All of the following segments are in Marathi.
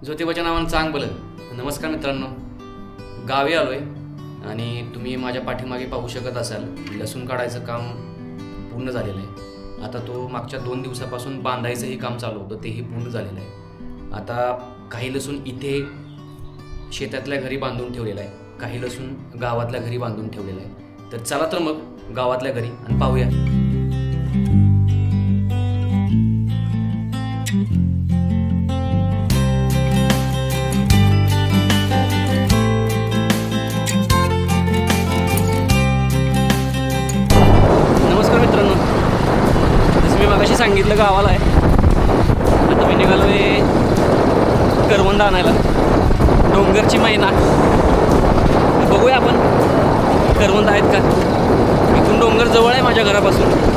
ज्योतिबाच्या नावानं चांग बोल. नमस्कार मित्रांनो, गावी आलोय आणि तुम्ही माझ्या पाठीमागे पाहू शकत असाल लसूण काढायचं काम पूर्ण झालेलं आहे. आता तो मागच्या 2 दिवसापासून बांधायचंही काम चालू होतं, तेही पूर्ण झालेलं आहे. आता काही लसूण इथे शेतातल्या घरी बांधून ठेवलेला आहे, काही लसूण गावातल्या घरी बांधून ठेवलेला आहे. तर चला तर मग गावातल्या घरी आणि पाहूया. नमस्कार मित्रांनो, जसं मी मगाशी सांगितलं गावाला आहे. आता मी निघालो आहे करवंद आणायला, डोंगरची मैना. बघूया आपण करवंद आहेत का. इथून डोंगर जवळ आहे माझ्या घरापासून.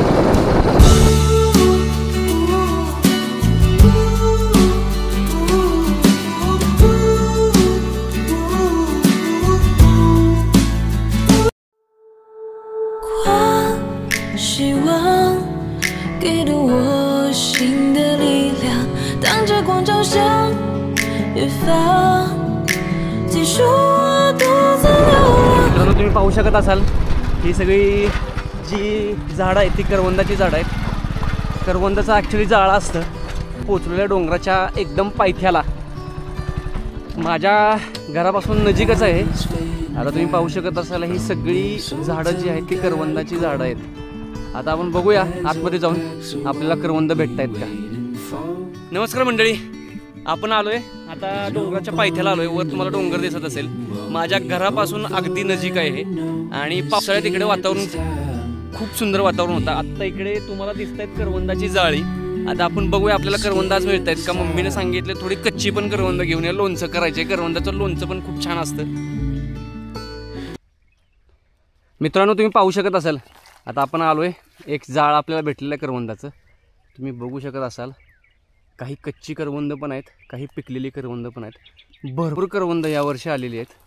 मित्रांनो, तुम्ही पाहू शकत असाल ही सगळी जी झाडं आहेत ती करवंदाची झाडं आहेत. करवंदाचं ॲक्च्युली जाळं असतं पोचलेल्या डोंगराच्या एकदम पायथ्याला, माझ्या घरापासून नजीकच आहे. आता तुम्ही पाहू शकत असाल ही सगळी झाडं जी आहेत ती करवंदाची झाडं आहेत. आता आपण बघूया आतमध्ये जाऊन आपल्याला करवंद भेटत आहेत का. नमस्कार मंडळी, आपण आलोय आता डोंगराच्या पायथ्याला आलोय. वर तुम्हाला डोंगर दिसत असेल, माझ्या घरापासून अगदी नजीक आहे हे. आणि पावसाळ्यात इकडे वातावरण खूप सुंदर वातावरण होतं. आत्ता इकडे तुम्हाला दिसत आहेत करवंदाची जाळी. आता आपण बघूया आपल्याला करवंद आज मिळत आहेत का. मम्मीने सांगितले थोडी कच्ची पण करवंद घेऊन या, लोणचं करायचे. करवंदाचं लोणचं पण खूप छान असतं. मित्रांनो, तुम्ही पाहू शकत असाल आता आपण आलोय, एक जाळ आपल्याला भेटलेलं आहे करवंदाचं. तुम्ही बघू शकत असाल काही कच्ची करवंद पण आहेत, काही पिकलेली करवंद पण आहेत. भरपूर करवंद यावर्षी आलेली आहेत.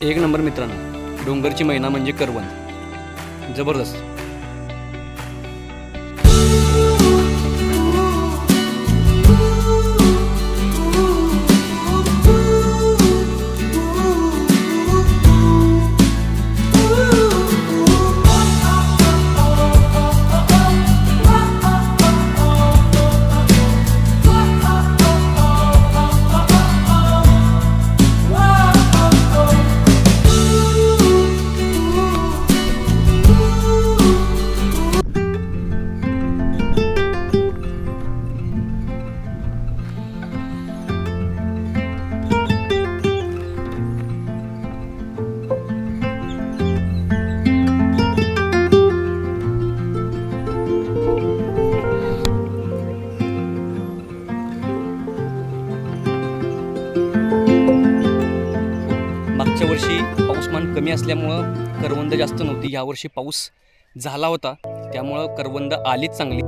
एक नंबर मित्रांनो, डोंगरची मैना म्हणजे करवंद, जबरदस्त. मागच्या वर्षी पाऊसमान कमी असल्यामुळं करवंद जास्त नव्हती. यावर्षी पाऊस झाला होता त्यामुळं करवंद आलीच चांगली.